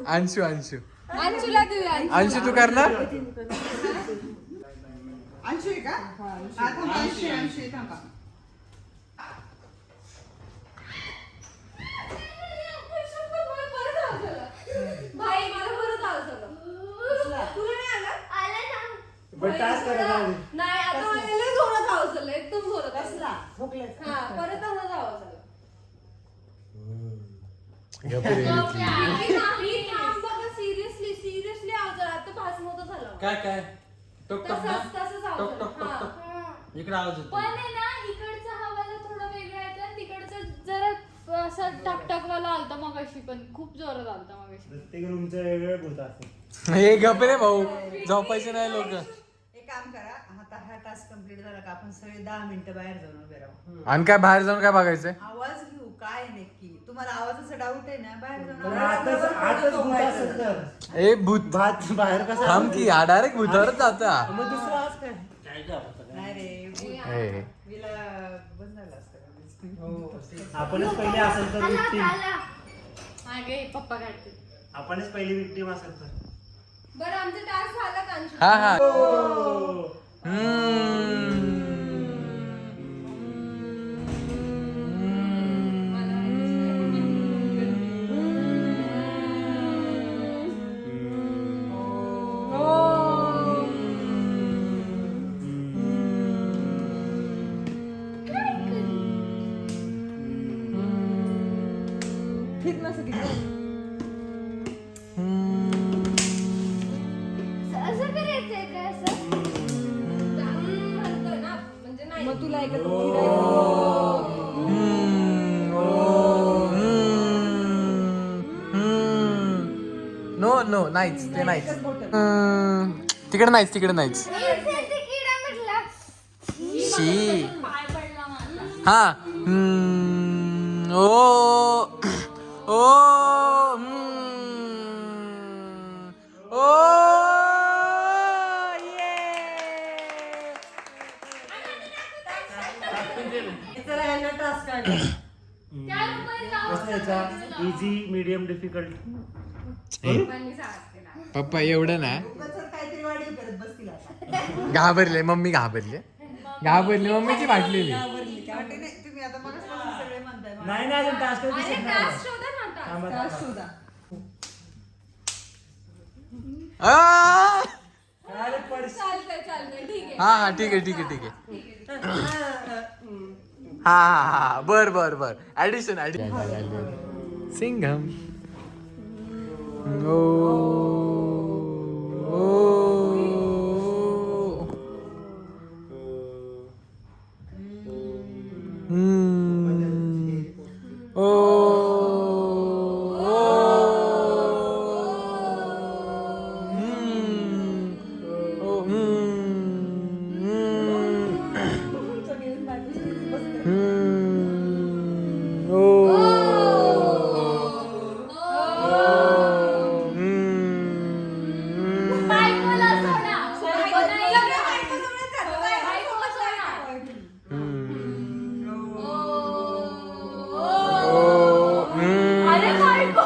अंशू अंशू अंशूला देऊया. अंशू तू करणार अंशू आहे का? थांबा, अंशू थांबा. भाई मला परत आलं सगळं. तुला नाही आलं? नाही आता मला लय जोरात आवाज आला, एकदम जोरात आला. हा परत आवाज आला. सिरियसली आवाज आला. आता 5 मिनिटं झालं. काय तसंच आवाज आला. इकडे आवाज येतो. पण आहे ना इकडचा हवाला थोडा वेगळा येतो आणि तिकडचं जरा असं टकटकवाला आलता मगाशी, पण खूप जोरात आलता मगाशी. प्रत्येक रूमचा वेगळा बोलत असतो. हे गप रे भाऊ, झोपायचे नाही लोक. एक काम करा, आता हा टास्क कंप्लीट झाला का आपण सगळे 10 मिनिटं बाहेर जाऊन उभे राहू. आणि काय बाहेर जाऊन काय बघायचंय? आवाज घेऊ काय नक्की तुम्हाला आवाजाचा डाऊट आहे ना, बाहेर जाऊन आताच भूत असेल तर ए भूत भात बाहेर कसं थांब की, हा डायरेक्ट भूतावरच जाता. मग दुसरा आज काय नाही रे, ए, विला बंद झाला असतं. आपणच पहिले असेल तर विक्टीम, मागे पप्पा काढते. आपणच पहिली विक्टीम असेल तर. बरं आमचं टास्क झाला का अंशू? हा हा असं करायचंय का असं? म्हणतोय ना, म्हणजे नाही. मग तुला ऐकत नो नो नाहीच, ते नाहीच. तिकडे नाहीच, तिकडे नाहीच. इथे किडा म्हटला. शी पाय पडला माझा. हा ओ ओ ओ चला यांना टास्क काढ. त्या रूममध्ये जाऊ. कसं याचा इझी मीडियम डिफिकल्ट. पप्पांनी सांगितलं. पप्पा एवढं ना काहीतरी वाढीव करत बसतील आता. घाबरले, मम्मी घाबरली मम्मीची वाटलेली. वाटे नाही, तुम्ही आता मगाचपासून सगळे म्हणताय मला. नाही नाही अजून टास्क अरे टास्क शोधा ना आता. टास्क शोधा. चालतंय ठीक आहे. हा हा ठीक आहे ठीक आहे ठीक आहे. हा हा हा बर बर बर ऍडिशन सिंघम. ओ बायकोला सोडा. बायको नाही. अरे बायको.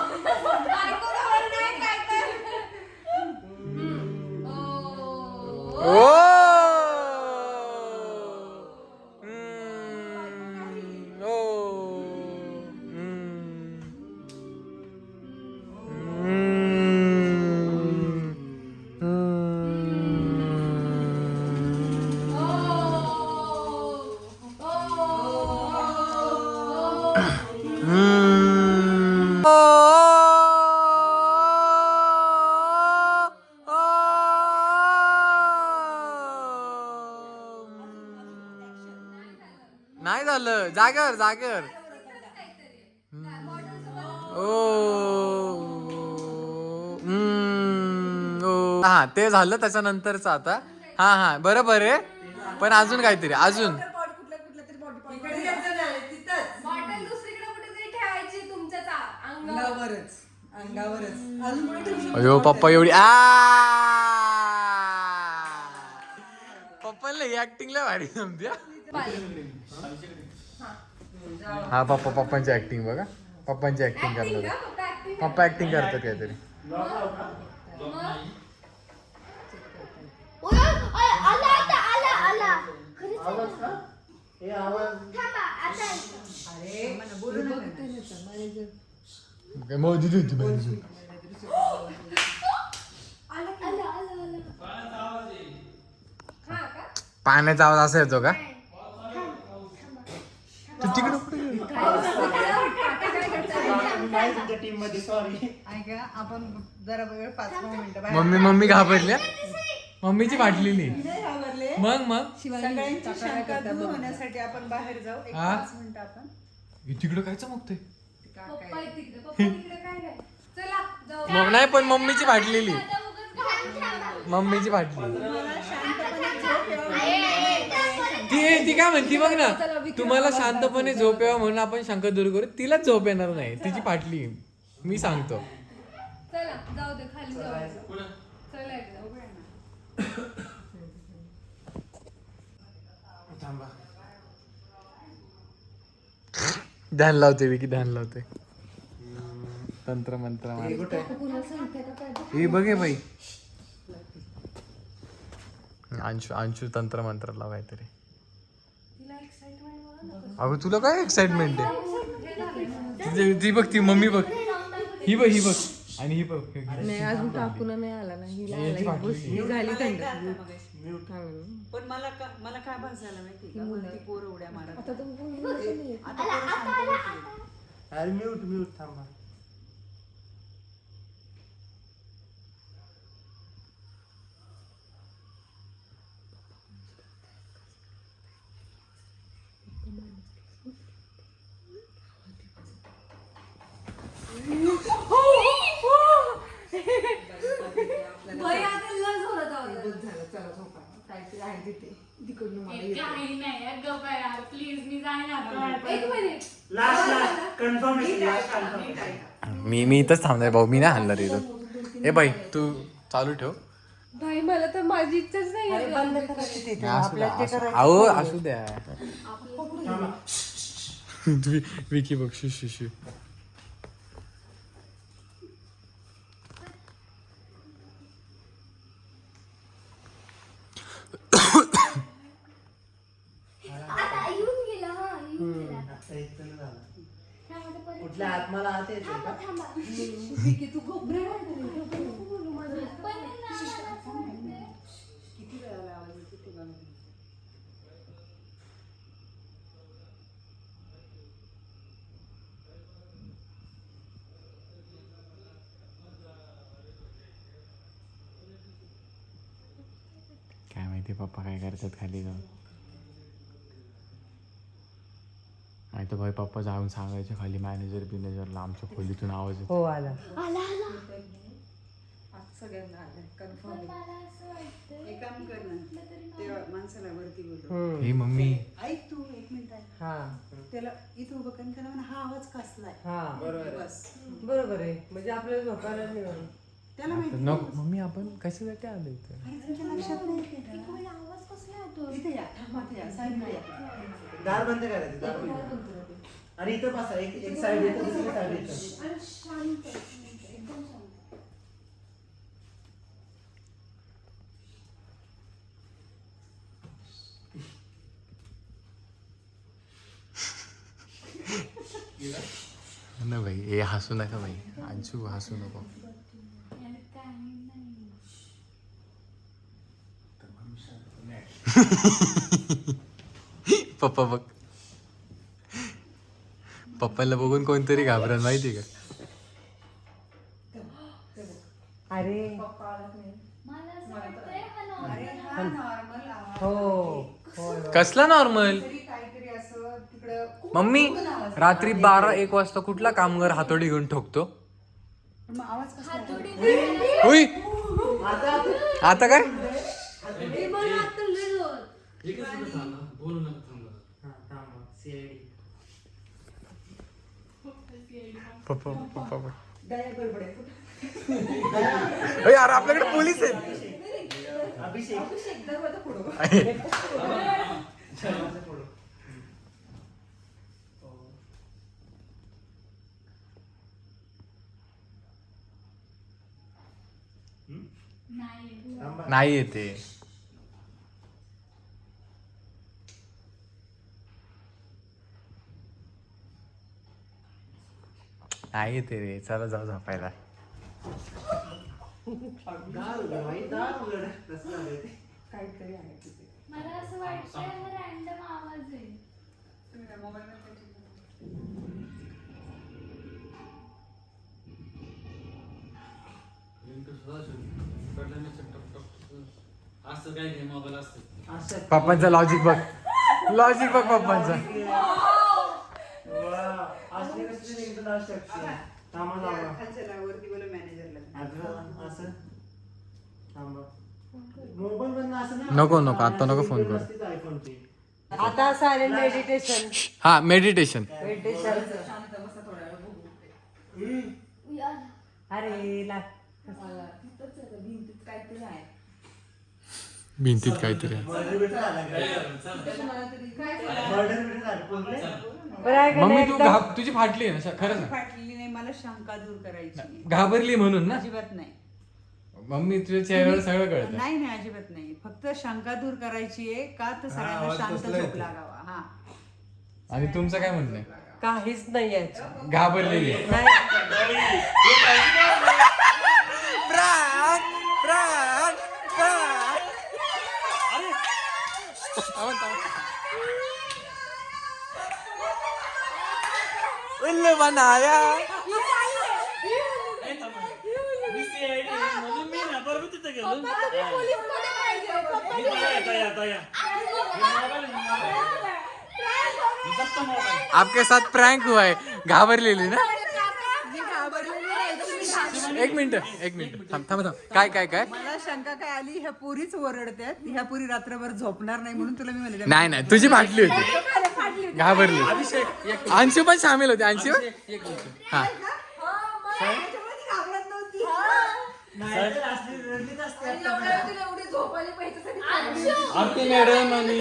नाही झालं, जागर जागर. हा ते झालं त्याच्यानंतरच आता. हा हा बरोबर आहे, पण अजून काहीतरी अजून. इकडे यायचं नाही, तिथंच. बॉटल दुसरीकडे कुठेतरी ठेवायची तुमच्या अंगावरच अजून कुठे ठेवू शकतो? अयो पप्पा एवढी पप्पाला ऍक्टिंगला भारी जमते. हा पप्पांची ऍक्टिंग बघा, पप्पांची ऍक्टिंग करतात. पप्पा ऍक्टिंग करतात काहीतरी. लॉक लाव का? ओय, ओय, आला आता, आला खरंच आला. आवाज का? हे आवाज थांबा, आता ऐका. अरे मला बोलू नका ना. मोदी होती आला. हा का? पाण्याचा आवाज असा येतो का तू तिकडे कुठे गेली? नाही तुमच्या टीम मध्ये सॉरी. ऐका आपण जरा वेळ 5 मिनिटं मम्मी घाबरल्या मम्मीची फाटलेली नाही घाबरले. मग सगळ्यांची शंका दूर होण्यासाठी आपण बाहेर जाऊ. एक हा? 5 मिनिटं आपण तिकडं काय चमकतंय पप्पा आहे तिकडे, पप्पा तिकडे काय? चला जाऊ. मग नाही पण मम्मीची फाटलेली आता उगाच मम्मीची फाटली मला शांतपणे झोप यावं. ती काय म्हणती बघ ना तुम्हाला शांतपणे झोप यावं म्हणून आपण शंका दूर करू तिलाच झोप येणार नाही तिची फाटली मी सांगतो चला जाऊ दे, खाली जाऊ. चला एकदा. थांबा. ध्यान लावते विकी ध्यान लावते तंत्र मंत्र हे कुठे? हे बघे बाई अंशू तंत्र मंत्र लाव काहीतरी अगं तुला काय एक्साइटमेंट आहे ती बघ ती मम्मी बघ ही बघ आणि ही बघ नाही अजून काकून नाही आला ना हिला आला ही झाली थंड पण मला काय भास झाला माहिती का? ती पोरं उड्या मारत. आता तू अरे म्यूट थांबा. बाई, आता लय जोरात आवाज आला. झालं चला झोपा काहीतरी आहे तिथे तिकडून मला काही नाही यार, गप्प आहे यार प्लीज मी जाईन एक मिनिट. Last confirmation. मी इथंच थांबणार भाऊ मी नाही हल्ला इथं ए बाई तू चालू ठेव बाई, मला तर माझी इच्छाच नाही आहे. असू द्या विकी बघ शिशू आता येऊन गेला. हा, येऊन गेला. कुठल्या आत मला आत येते का? थांबा. विकी, तू घोबरे नाही झाली. किती वेळाला आवाज येतो ते बघा. काय माहिती पप्पा काय करतात खाली जाऊन नाही तर भाई पप्पा जाऊन सांगायचे खाली मॅनेजरला आमच्या खोलीतून आवाज येतो हो आला सगळ्यांना आलं कन्फर्म. एक काम कर ना, त्या माणसाला वरती बोलव. हे मम्मी ऐक तू, एक मिनिट ऐक. हा त्याला इथं उभं करून त्याला म्हणा हा आवाज कसलाय. हा बस बरोबर आहे म्हणजे आपल्याला झोपायला नाही त्याला माहिती. नको मम्मी आपण कशासाठी आलो इथं अरे तुमच्या लक्षात नाही का? आवाज कसला येतो? इथे या, थांबा, इथे या, साईडला या. दार बंद करायचं दार बंद. आणि इथं बसा एक साईड येतं दुसरी साईड येतं. आणि शांत, एकदम शांत. ना भाई ए हसू नका भाई अंशू हसू नको पप्पा बघ पप्पाला बघून कोणतरी घाबरत माहिती का अरे मला असं वाटतंय हा अरे हा नॉर्मल आवाज. हो कसला नॉर्मल तरी काहीतरी असं तिकडं मम्मी रात्री 12-1 वाजता कुठला कामगार हातोडी घेऊन ठोकतो मग आवाज कसला आहे? हातोडी उई आता काय हे बघ, आता लय जोरात. हा थांबा सीआयडी. पप्पा पप्पा बघ. दया गडबड आहे. अरे यार आपल्याकडे पोलीस आहेत अभिषेक अभिषेक दरवाजा फोडो. दरवाजा फोडो. नाही थांबा. नाही येते. नाही येते रे, चला जाऊ झोपायला. दार उघड बाई, दार उघड. तसं झालंय ते. काहीतरी आहे तिथे. मला असं वाटतं रॅन्डम आवाज आहे. तुम्ही त्या मोबाईलवर काहीतरी असं काय नाही मोबाईल असतं. असं. पप्पांचा लॉजिक बघ, लॉजिक बघ पप्पांचा. वा, असले कसले एकदम आवश्यक आहे. थांबा, थांबा. खालच्या वरती बोला मॅनेजरला. आता असं. थांबा. मोबाईल बंद असं ना. नको, नको, आता नको फोन करू. व्यवस्थित iPhone ते. आता असं आले मेडिटेशन. हा, मेडिटेशन. शांत बसा थोडा वेळ बघू. अरे ला तिथंच आहे, भिंतीत काहीतरी आहे. भिंतीत काहीतरी आहे. Murder बिर्डर झाला काय? तुम्हाला तरी Murder बिर्डर झालं. कोणते? बरं आहे का मम्मी नाही तू एकदम? तुझी फाटली आहे ना, खरंच ना? फाटलेली नाही, मला शंका दूर करायची. घाबरली म्हणून ना. अजिबात नाही. मम्मी तुझ्या चेहऱ्यावर सगळं कळतं. नाही नाही, अजिबात नाही. फक्त शंका दूर करायची आहे का, तर सगळ्यांना शांत झोप लागावा. हा, आणि तुमचं काय म्हणणं आहे? काहीच नाही यायचं. घाबरलेली आहे. नाही उल्लू बनाया. म्हणून मी ना बरोबर तिथे गेलो. आपके साथ प्रँक हुआ है. घाबरलेली ना. एक मिनिट थांब थांब थांब. काय काय काय? मला शंका काय आली, ह्या पोरीच ओरडतात, ह्या पोरी रात्रभर झोपणार नाही म्हणून तुला मी म्हणले. नाही नाही, तुझी फाटली होती. घाबरली. अंशू पण सामील होते. अंशू हा. नाहीतर असली रडलीच असते आता. आरती मॅडम आणि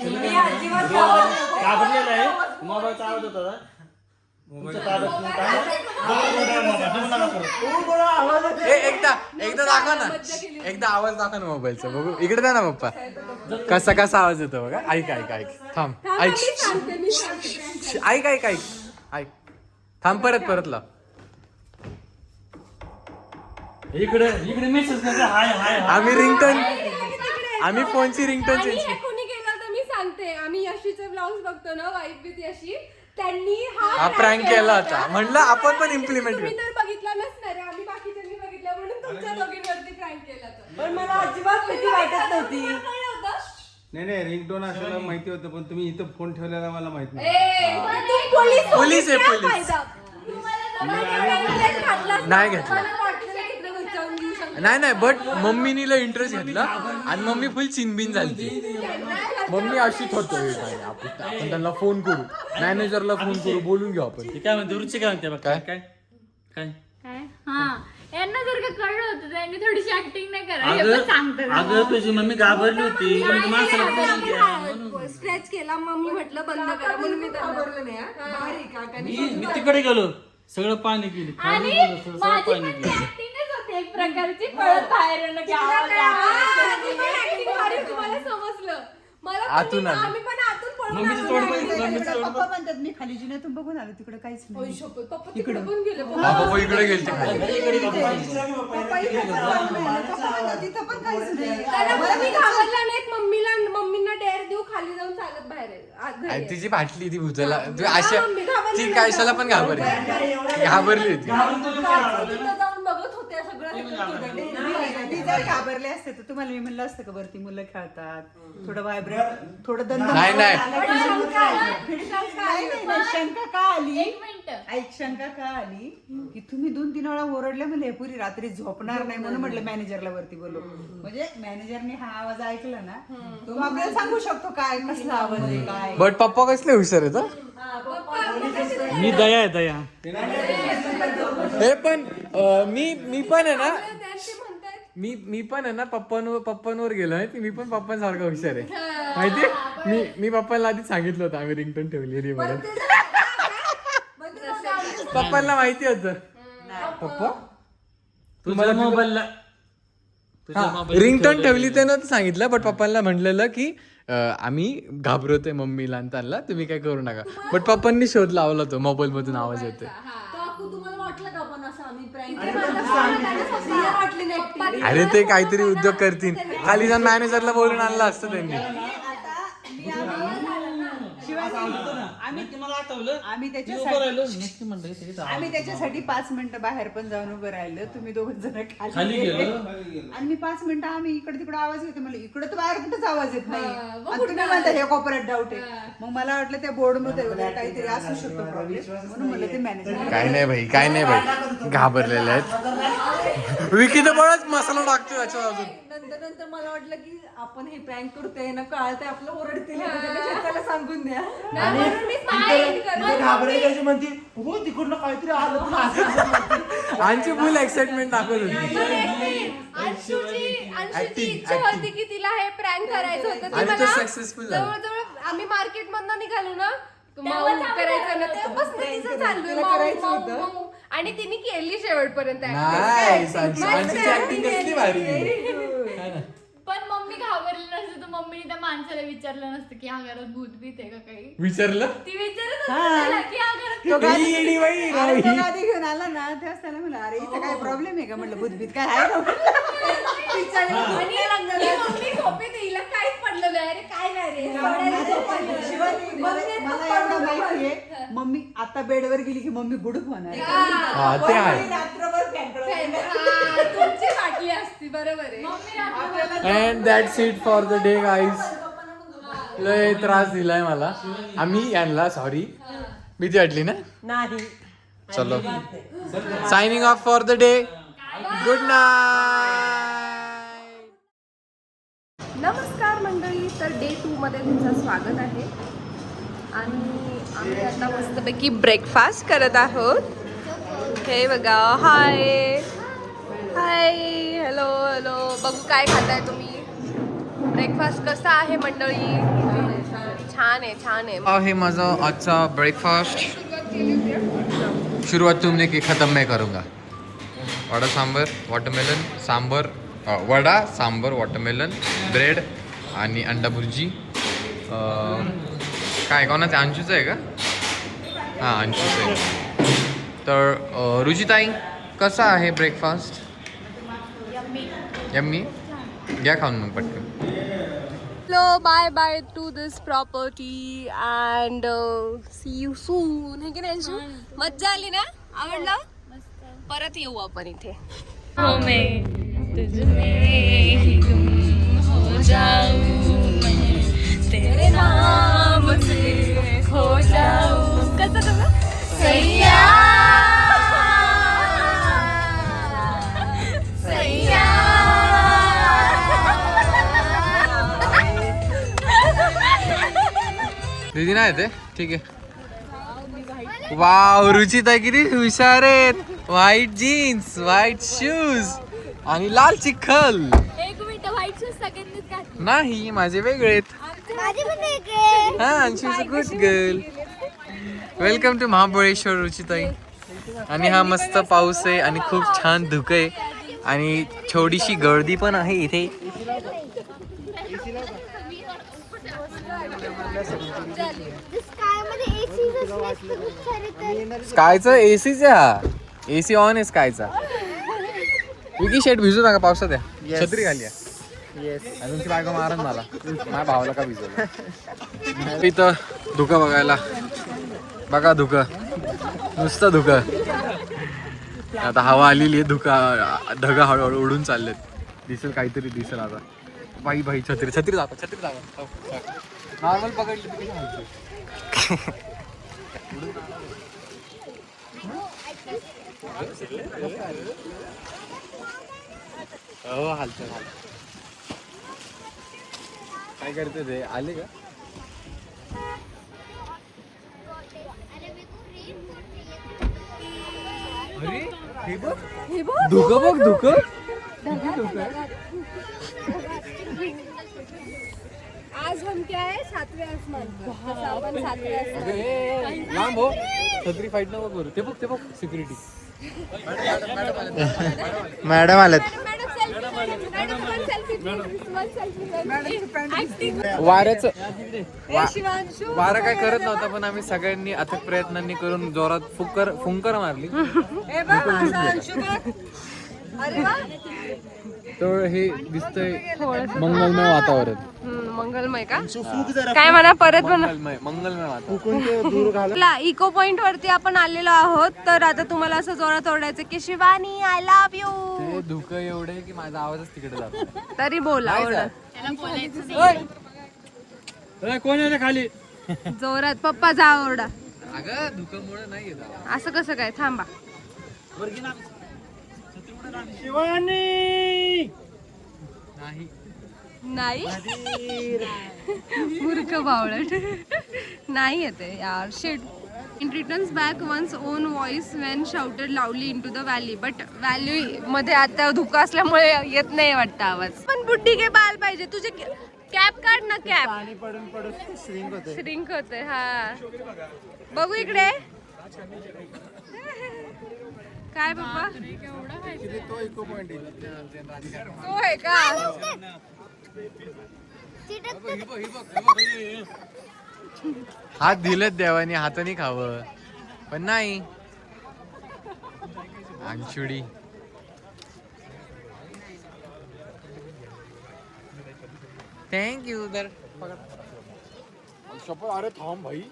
मी अजिबात घाबरले घाबरलेला आहे. मोबाईलचा आवाज होता ना. तुमच्या ताब्यात नाही काय? एकदा दाखव ना. एकदा आवाज दाखव ना मोबाईलचा. बघू इकडे द्या ना पप्पा. कसा कसा आवाज येतो बघा. ऐक ऐक ऐक. थांब ऐक. ऐक ऐक ऐक ऐक. थांब, परत लाव. इकडे मेसेज करते हाय हाय हाय. आम्ही फोनची रिंगटोन आणि चेंज हे कोणी केलं तर मी सांगते, आम्ही यशीचे ब्लाऊज बघतो ना, वाईफ विथ यशी, त्यांनी हा prank केला होता. म्हणलं आपण पण implement तुम्ही तर बघितला नसणार आहे, आम्ही बाकीच्यांनी बघितलं म्हणून तुमच्या दोघींवरती प्रँक केला तर. पण मला अजिबात भीती वाटत नव्हती. तुम्हाला कळलं होतं? नाही रिंगटोन असलेला माहिती होतं, पण तुम्ही इथं फोन ठेवलेला मला माहित नाही. पण तू पोलीस पोलीस आहे, काय पोलीस. फायदा? तुम्हाला घातलाच नाही घेतला. मला वाटलं ना तिकडे विचारून घेऊ शकतो. नाही बट मम्मीनी इंटरेस्ट घेतला आणि मम्मी फुल चिनबिन झाली. मम्मी अशीच होतो. आपण त्यांना फोन करू, मॅनेजरला फोन करू, बोलून घेऊ आपण. ती काय म्हणते, रुची काय म्हणते बघ. काय? काय काय काय हा, यांना जर का कळलं होतं त्यांनी थोडीशी ऍक्टिंग नाही करा. हे पण सांगतात. अगं तुझी मम्मी घाबरली होती. पण माणसाला बोलून घ्या. स्क्रॅच केला, मम्मी म्हटलं बंद करा म्हणून मी घाबरलं नाही, हा. भारी काका. मी तिकडे गेलो, सगळं पाणी केली. आणि सगळं माझी पाणी पण केली. ऍक्टिंगच होती एक प्रकारची. पळत बाहेर येणं की आवाज तुम्हाला समजलं. मला आतून आली. आम्ही पण आतून पळून मम्मीचं आलो. तोंड बघितलं, मम्मीचं तोंड पप्पा म्हणतात मी खाली जिन्यातून बघून आलो, तिकडे काहीच ओय नाही. शपथ, पप्पा तिकडे पण गेले. हा पप्पा इकडे गेलते खाली. पप्पा इकडे जाऊन आले. पप्पा म्हणतात तिथं पण काहीच नाही. त्याला मम्मी घाबरला नाहीत. मम्मींना डेअर देऊ, खाली जाऊन चालत बाहेर घरी आणि आहे. तिची फाटली ती भुजला. अशा मम्मी घाबरली ती कायशाला पण घाबरली होती. तिथं जाऊन बघत होते सगळं. ती जर घाबरले असते तर तुम्हाला मी म्हणलं असतं का, वरती मुलं खेळतात, थोडं व्हायब्रेट, थोडं दंड. नाही, नाही. नाही, शंका का आली? एक मिनिट. ऐक, शंका का आली की तुम्ही 2-3 वेळा ओरडले, म्हणले हे पुरी रात्री झोपणार नाही म्हणून म्हटलं मॅनेजरला वरती बोलू. म्हणजे मॅनेजरने हा आवाज ऐकला ना, तो मग आपल्याला सांगू शकतो काय कसला आवाज आहे काय. बट पप्पा कसले हुशार आहेत. मी दया आहे दया. हे पण मी पण आहे ना, त्यांचे म्हणतात मी पण आहे ना पप्पांवर गेलोय. मी पण पप्पांसारखा हुशार आहे माहितीये. मी पप्पांना आधी सांगितलं होतं आम्ही रिंगटोन ठेवलेली म्हणून. पप्पांना माहिती होतं. पप्पा तुझ्या मोबाईलला रिंगटोन ठेवली ते नव्हतं सांगितलं, बट पप्पांना म्हणलेलं की आम्ही घाबरतोय मम्मीला आणि त्यांना, तुम्ही काय करू नका. बट पप्पांनी शोध लावला तो मोबाईल मधून आवाज येतोय. तुम्हाला वाटलं का पण असं आम्ही prank आणि केलं? पण तू सांगितलं. मला वाटली नाही एकटी. अरे ते काहीतरी उद्योग करतील, खाली जाऊन मॅनेजरला बोलून आणलं असतं त्यांनी. मला आठवलं आम्ही मी उभं त्याच्यासाठी राहिलो नक्की म्हणलं इथे जावं. आम्ही त्याच्यासाठी 5 मिनिटं बाहेर पण जाऊन उभं राहिलं. तुम्ही दोघं जण खाली खाली गेलो. गेले. आणि मी 5 मिनिटं आम्ही इकडे तिकडे आवाज येतो, मला इकडे तर बाहेर कुठेच आवाज येत नाही. हा, मग आणि कुठं तुम्ही म्हणता हे कॉपरेट डाऊट आहे. मग मला वाटलं त्या बोर्ड मध्ये वगैरे काहीतरी असू शकतो प्रॉब्लेम, म्हणून म्हणलं ते मॅनेजर. काय नाही भाई, काय नाही भाई, घाबरलेले आहेत. विकी तर बळच मसाला टाकतोय याच्यावर अजून. नंतर मला वाटलं की आपण हे प्रँक करतोय ना, कळतंय आपलं ओरडतील त्याला सांगून द्या. म्हणून मी fight करते. घाबरायची म्हणते हो तिकडनं काहीतरी आलं पण असं. आमची फुल एक्साइटमेंट दाखवत होती. अंशूची इच्छा होती की तिला हे प्रँक करायचं होतं. ती आणि तो मला सक्सेसफुल झाला. जवळजवळ आम्ही मार्केट मधनं निघालो ना, मऊ करायचं ना, तेव्हापासून तिचं चाललंय तिला मऊ, करायचं मऊ, होतं. मऊ. आणि तिने केली शेवटपर्यंत acting. Nice. मस्त अंशूची acting acting कसली भारी आहे. केली. पण मम्मी घाबरली नसते तर मम्मीने त्या माणसाला विचारलं नसतं की हा घरात भूत बीत आहे का काही. विचारलं ती विचारत होती त्याला की हा घरात तो गादी ही येडी बाई, अरे तो राही. गादी घेऊन आला ना, तेव्हाच त्याला म्हणलं अरे इथं काय प्रॉब्लेम आहे का, म्हणलं भूतभीत काय आहे का म्हणलं. आणि मम्मी झोपेत हिला काहीच पडलं नाही. अरे काय नाही रे, एवढ्या झोपलं. शिवाय मम्मी मला एवढं माहितीये, मम्मी आता बेडवर गेली की मम्मी गुडूप होणार. हा, ते आहे. रात्रभर फॅन हा, तुमची वाटली असती, बरोबर आहे. And that's it for the day guys. लय त्रास दिलाय मला. आम्ही यांना सॉरी, भीती वाटली ना. नाही. चलो signing off for the day. Good night. नमस्कार मंडळी, तर डे 2 मध्ये तुमचं स्वागत आहे. आणि आम्ही आता मस्तपैकी ब्रेकफास्ट करत आहोत. हे बघा, हाय हाय, हॅलो हॅलो. बघू काय खाताय तुम्ही. ब्रेकफास्ट कसा आहे मंडळी. छान आहे, छान आहे. है माझा आजचा ब्रेकफास्ट. शुरुआत तुमने की खत्म मैं करूँगा. Vada sambar, watermelon sambar, vada sambar, watermelon, bread आणि अंडा भुर्जी. काय कोणाचं, अंशूचं आहे का. हां अंशूचं आहे. तर रुचिताई कसा आहे ब्रेकफास्ट. यम्मी. घ्या खाऊन मग पटकन. Hello, bye bye to this property and see you soon. हे की नाही अंशू, मज्जा आली ना, आवडलं. परत येऊ आपण इथे. हो मैं तुझमें ही गुम हो जाऊं, मैं तेरे नाम से खो जाऊं. कसं सैया सैया. दीदी नाही येते, ठीक आहे. वाव, रुचिताई किती हुशार आहेत. व्हाईट जीन्स, व्हाईट शूज आणि लाल चिखल. एक मिनिट, व्हाईट शूज सगळ्यांनीच घातले. नाही, माझे वेगळे आहेत. हा, Anshu's good girl. Welcome to Mahabaleshwar रुचिताई. आणि हा मस्त पाऊस आहे आणि खूप छान धुकं आहे आणि छोटीशी गर्दी पण आहे इथे. स्कायचं एसीच आहे. एसी ऑन आहे स्कायचा. विकी शेट भिजू नका पावसात आहे. छत्री घाली आहे. आणि तुमची बायको मारत मला, माझ्या भावाला का भिजवलं. इथं धुकं बघायला, बघा धुकं, नुसतं धुकं. आता हवा आलेली आहे, ढगा हळूहळू उडून चाललेत. दिसेल काहीतरी दिसेल आता. बाई बाई छत्री छत्री जाता, छत्री जाता. नॉर्मल पकडली तरी हो हालतं. काय करते ते, आले का. अरे हे बघ, धुकं बघ, धुकं. आज हम क्या है सातवें आसमान पर. तसं आपण सातवें आसमान. लांब हो छत्री फाईट नको करू. ते बघ सिक्युरिटी मॅडम आल्यात. वाऱ्याचं वारं काय करत नव्हता पण आम्ही सगळ्यांनी अथक प्रयत्नांनी करून जोरात फुंकर मारली. तर हे दिसतंय मंगलमय वातावरण. मंगलमय का काय म्हणा परत म्हणा. मंगलमय वातावरण. इको पॉइंट वरती आपण आलेलो आहोत. तर आता तुम्हाला असं जोरात ओरडायचं की शिवानी आय लव्ह यू. ते धुकं एवढं आहे की माझा आवाजच तिकडे जातो. तरी बोला ओरडा कोण आहे खाली? जोरात. पप्पा जा ओरडा. अगं धुकंमुळे नाही येत आवाज. असं कसं काय थांबा. नाही नाही मूर्ख बावळट. नाही येते यार. Shit. It returns back one's own voice when shouted loudly into the valley. But valley मध्ये आता धुकं असल्यामुळे येत नाही वाटतं आवाज. पण बुड्डी के बाल पाहिजे तुझे. कॅप काढ ना कॅप. श्रिंक होते. हा बघू इकडे. काय बाबा तो आहे का? हात दिलेत देवानी हाताने खावं पण नाही. अंगचुडी थँक्यू. तर अरे थांब भाई.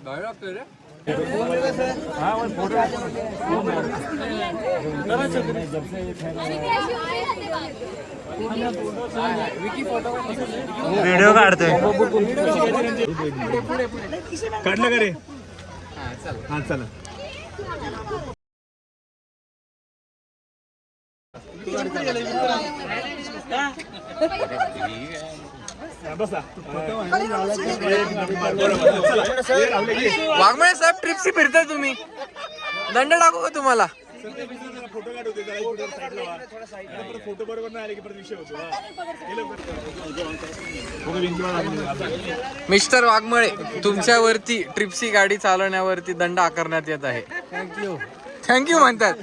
लागतोय रे. व्हिडिओ काढतोय. काढलं का रे? हा चला. वाघमळे साहेब ट्रिपशी फिरताय तुम्ही. दंड टाकू का तुम्हाला? फोटो काढतो फोटो बरोबर नाही आले की परत विषय होतो. मिस्टर वाघमळे तुमच्यावरती ट्रिपसी गाडी चालवण्यावरती दंड आकारण्यात येत आहे. थँक्यू म्हणतात.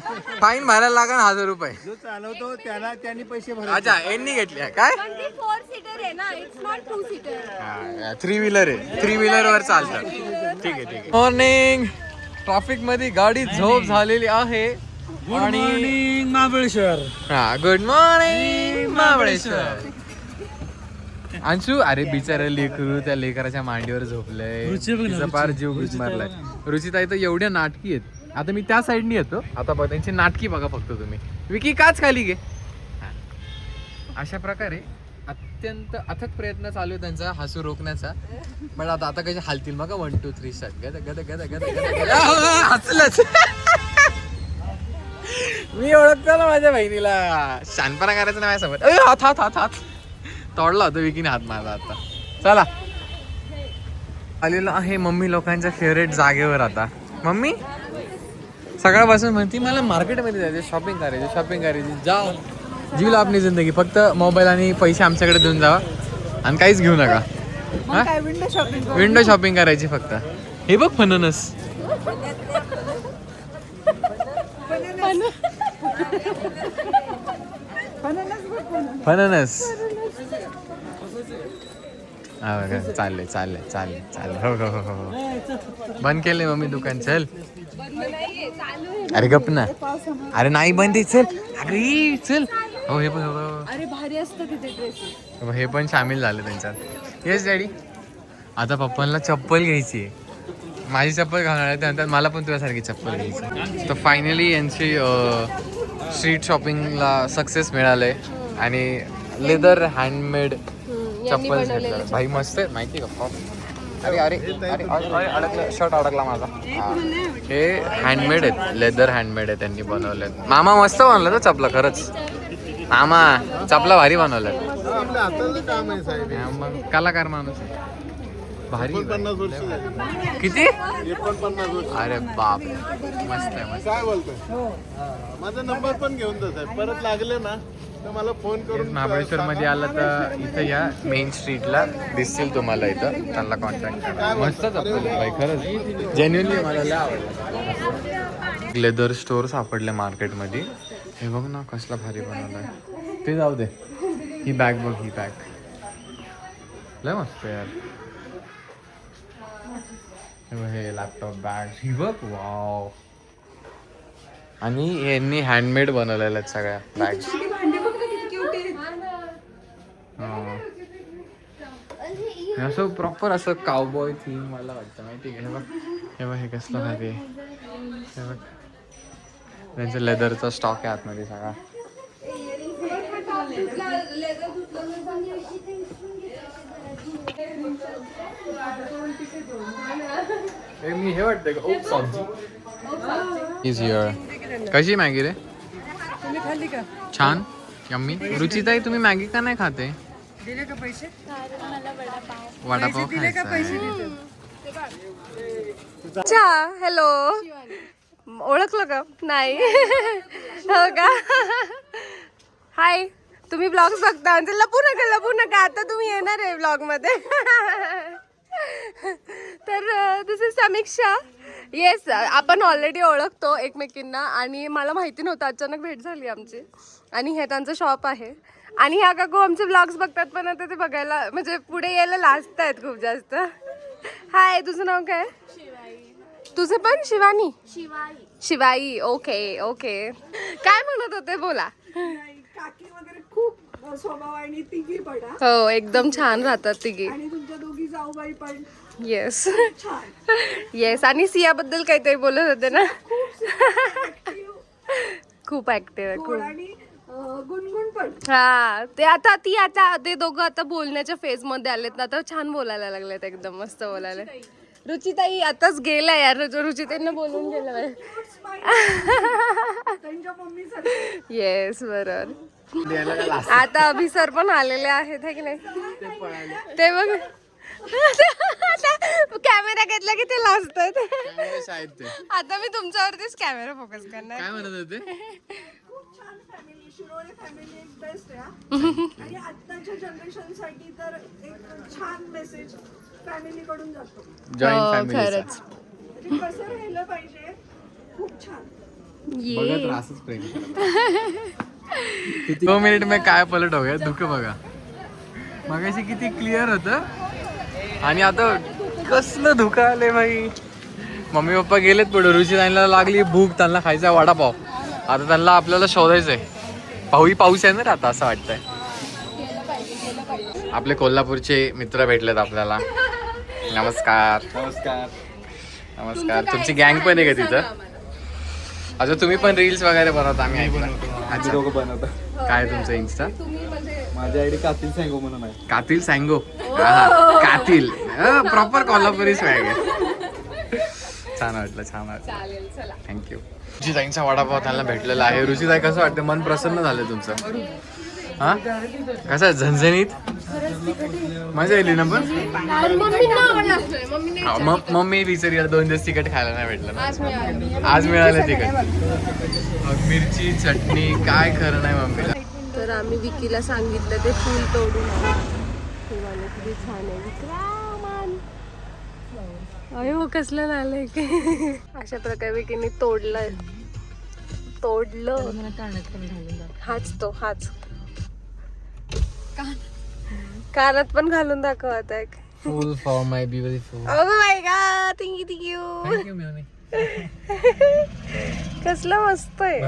फाईन भरायला लागणार 1000 रुपये. जो चालवतो त्याला त्यांनी पैसे भरायचे. अच्छा यांनी घेतली आहे काय? 4 सीटर आहे ना. It's not 2 seater. 3 व्हीलर आहे. 3 व्हीलर वर चालतात. ठीक आहे ठीक आहे. मॉर्निंग. ट्रॅफिक मध्ये गाडी झोप झालेली आहे. आणि महाबळेश्वर. हा गुड मॉर्निंग महाबळेश्वर. अंशू अरे बिचारा लेकरू त्या लेकराच्या मांडीवर झोपलंय. तिचा पार जीव गुदमारलाय. रुचिताई तर एवढ्या नाटकी आहेत. आता मी त्या साईडनी येतो. आता बघ त्यांची नाटकी बघा फक्त तुम्ही. विकी काच खाली घे. अशा प्रकारे अत्यंत अथक प्रयत्न चालू आहे त्यांचा हसू रोखण्याचा. पण आता आता कसे हालतील मग 1 2 3 स्टार्ट. गद गद गद गद गद हसलच. मी ओळखतो ना माझ्या बहिणीला. शानपणा करायचं नाही माझ्यासमोर. हात हात हात हात तोडला होता विकीने हात माझा. आता चला आलेलो आहे मम्मी लोकांच्या फेवरेट जागेवर. आता मम्मी सकाळपासून म्हणती मला मार्केटमध्ये जायचं, शॉपिंग करायची. जाओ जीव आपली जिंदगी. फक्त मोबाईल आणि पैसे आमच्याकडे देऊन जावा आणि काहीच घेऊ नका. विंडो शॉपिंग करायची फक्त. हे बघ फणस. फणस हा बघा. चाललंय. हो. बंद केलंय मम्मी दुकान. चल अरे गप ना. अरे नाही बंद आहे. चल अरे चल. हो हे पण अरे भारी असतं तिथे ड्रेस. हे पण सामील झालं त्यांच्यात. Yes daddy. आता पप्पांना चप्पल घ्यायची आहे. माझी चप्पल घालणार आहे त्यानंतर मला पण तुझ्यासारखी चप्पल घ्यायची. तर फायनली यांची स्ट्रीट शॉपिंगला सक्सेस मिळालंय आणि लेदर हँडमेड चप्पल घेतलं. भाई मस्त आहे माहिती का. अरे अरे अरे अडकलं. शर्ट अडकला माझा. हे हँडमेड आहेत. लेदर हँडमेड आहे. त्यांनी बनवलेत. मामा मस्त बनवलं तर चपला. खरंच मामा चपला भारी बनवलं. मग कलाकार माणूस आहे. भारी. किती? अरे बाप मस्त आहे. काय बोलतोय? माझा नंबर पण घेऊन जात आहे. परत लागले ना तर मला फोन करून महाबळेश्वर मध्ये आला तर इथं या मेन स्ट्रीटला दिसतील तुम्हाला इथं, त्यांना कॉन्टॅक्ट करा. मस्तच आपल्याला बाई, खरंच जेन्युअनली मला लय आवडलं. लेदर स्टोअर सापडले मार्केटमध्ये. हे बघ ना कसला भारी बनवलाय. ते जाऊ दे, ही बॅग बघ, ही बॅग लय मस्त यार. हे लॅपटॉप बॅग ही बघ, वाव. आणि यांनी हँडमेड बनवलेल्या आहेत सगळ्या बॅग. असं प्रॉपर असं काउबॉय थीम मला वाटतं, माहिती आहे. हे बघ हे कसलं भारी आहे. हे बघ त्यांचं लेदरचा स्टॉक आहे आतमध्ये सगळा. मी हे वाटतंय का ओप सब्जी इज हिअर. कशी मॅगी रे? छान, यम्मी. रुचिताई तुम्ही मॅगी का नाही खाते? दिले का पैसे? वडापाव खायचा अच्छा, हॅलो. ओळखलं का? नाही. हो का? हाय, तुम्ही ब्लॉग्स बघता म्हणजे लपू नका आता तुम्ही येणार आहे ब्लॉग मध्ये. तर दिस इज समीक्षा. येस, आपण ऑलरेडी ओळखतो एकमेकींना आणि मला माहिती नव्हतं, अचानक भेट झाली आमची. आणि हे त्यांचं शॉप आहे. आणि ह्या काकू आमचे ब्लॉग्स बघतात, पण आता ते बघायला म्हणजे पुढे यायला लाजत आहेत खूप जास्त. हाय, तुझं नाव काय? तुझं पण? शिवानी? शिवाई. Okay okay. काय म्हणत होते बोला. काकी वगैरे खूप स्वभाव आणि तिघी पण हो, एकदम छान राहतात तिघी. आणि तुमच्या दोघी जाऊबाई पण येस येस. आणि सियाबद्दल काहीतरी बोलत होते ना. खूप ऍक्टिव्ह आहे खूप. आणि गुणगुण पण. हा, ते दोघं आता बोलण्याच्या फेज मध्ये आलेत ना, आता छान बोलायला लागलेत, एकदम मस्त बोलायला. रुचिताई आताच गेला यार, रुचिताईंना बोलून गेलं. त्यांच्या मम्मी येस, बरोबर. आता अभिसर पण आलेले आहेत, है की नाही? ते बघ कॅमेरा घेतला की ते लाजतात. आता मी तुमच्यावरतीच कॅमेरा फोकस करणार. काय म्हणत होते? खूप छान फॅमिली, शिरोळे फॅमिली एक बेस्ट आहे. आणि आताच्या जनरेशन साठी तर एक छान मेसेज फॅमिली कडून जातो. Joint family. खरंच. म्हणजे कसं राहिलं पाहिजे, खूप छान. बघत राहा, असंच प्रेम करा. 2 मिनिट में काय पलट हो गया, दुःख बघा. मगाशी किती क्लिअर होतं आणि आता कसलं धुकं आले भाई. मम्मी पप्पा गेलेत पुढे, रुचिताईंना लागली भूक, त्यांना खायचा वडापाव. आता त्यांना आपल्याला शोधायचंय. पाऊस आहे ना आता, असं वाटतंय. आपले कोल्हापूरचे मित्र भेटलेत आपल्याला. नमस्कार. नमस्कार. नमस्कार. तुमची गँग पण आहे का तिथं? अच्छा, तुम्ही पण रील्स वगैरे बनवता? आम्ही आम्ही दोघं बनवतो. काय तुमचं इन्स्टा? माझी आयडी कातील सँगो म्हणून आहे. कातील सँगो. कातील प्रॉपर कोल्हापुरी स्वॅग आहे. छान वाटलं, छान वाटलं. थँक्यू. रुचिताईंचा वडापाव त्यांना भेटलेला आहे. रुचिताई, कसं वाटतं? मन प्रसन्न झालं तुमचं? हा, कसं झणझणीत? मजा येईल ना? पण मम्मी विचार 2 दिवस तिखट खायला नाही भेटलं ना. आज मिळालं तिखट. मिरची चटणी काय खरं नाही मम्मीला. तर आम्ही विकीला सांगितलं ते फुल तोडून किती छान आहे. अयो कसलं नालंय की. अशा प्रकारे विकीने तोडलं. हाच कानात पण घालून दाखवत आहे. Full for my beautiful. Oh my God, thank you. कसलं मस्त आहे.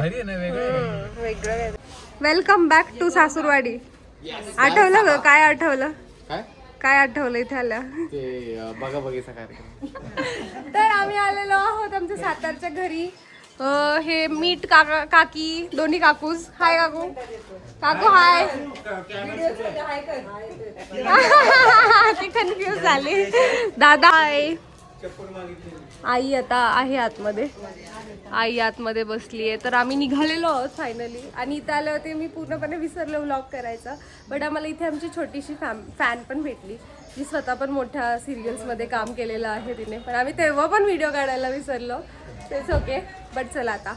वेगळं. वेलकम बॅक टू सासूरवाडी. आठवलं ग? काय आठवलं? काय आठवलं इथे आल्या? ते बघा बघीचा कार्यक्रम. तर आम्ही आलेलो आहोत आमच्या सातारच्या घरी. हे मीठ काकी, दोन्ही काकूस. हाय काकू. काकू हाय. ती कन्फ्युज झाली. दादा हाय. आई आता आहे आतमध्ये. आई आतमध्ये बसली आहे. तर आम्ही निघालेलो आहोत फायनली. आणि इथं आल्यावरती मी पूर्णपणे विसरले व्लॉग करायचा. बट आम्हाला इथे आमची छोटीशी फॅन पण भेटली, जी स्वतः पण मोठ्या सिरियल्समध्ये काम केलेलं आहे तिने. पण आम्ही तेव्हा पण व्हिडिओ काढायला विसरलो. तेच ओके. बट चला आता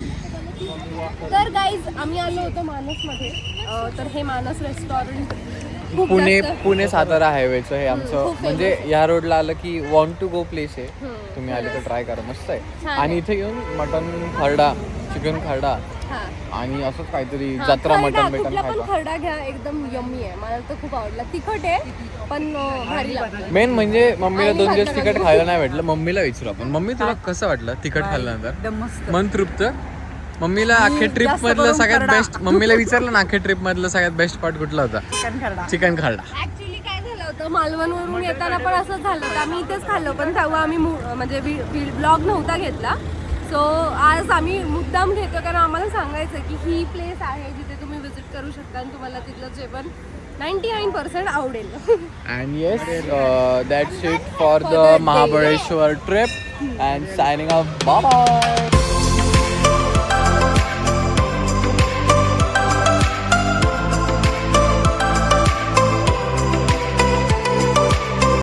तर गाईज आम्ही आलो होतो मानसमध्ये. तर हे मानस रेस्टॉरंट खूप पुणे जास्त- पुणे सातारा हायवेचं हे आमचं खूप म्हणजे famous या रोडला आलं की वॉन्ट टू गो प्लेस आहे. तुम्ही आले तर ट्राय करा, मस्त आहे. छान आणि इथे येऊन मटन खरडा, चिकन खरडा हा. आणि असंच काहीतरी हा, जत्रा खरडा, मटन बिटन कुठला पण खायचा. खरडा घ्या, एकदम यम्मी आहे. मला तर खूप आवडला. तिखट आहे पण भारी लागतं. मेन म्हणजे मम्मीला आणि 2 दिवस भात तिखट खायला नाही भेटलं. मम्मीला विचारू आपण, मम्मी तुला कसं वाटलं तिखट खाल्ल्यानंतर? एकदम मस्त. मन तृप्त? मम्मीला अख्ख्या ट्रिप जास्त मधलं करून सगळ्यात खरडा. बेस्ट, मम्मीला विचारलं ना अख्ख्या ट्रिप मधलं सगळ्यात बेस्ट पार्ट कुठला होता? चिकन खरडा. चिकन खरडा. ऍक्च्युली काय झालं होतं, मालवणवरून येताना पण असंच झालं होतं. आम्ही इथेच खाल्लो पण तेव्हा आम्ही म्हणजे ब्लॉग नव्हता घेतला. सो आज आम्ही मुद्दाम घेतो कारण आम्हाला सांगायचं की ही प्लेस आहे जिथे तुम्ही विजिट करू शकता आणि तुम्हाला तिथलं जेवण 99% आवडेल. And yes, that's it for For the the day. Mahabaleshwar trip. And signing off. Bye bye.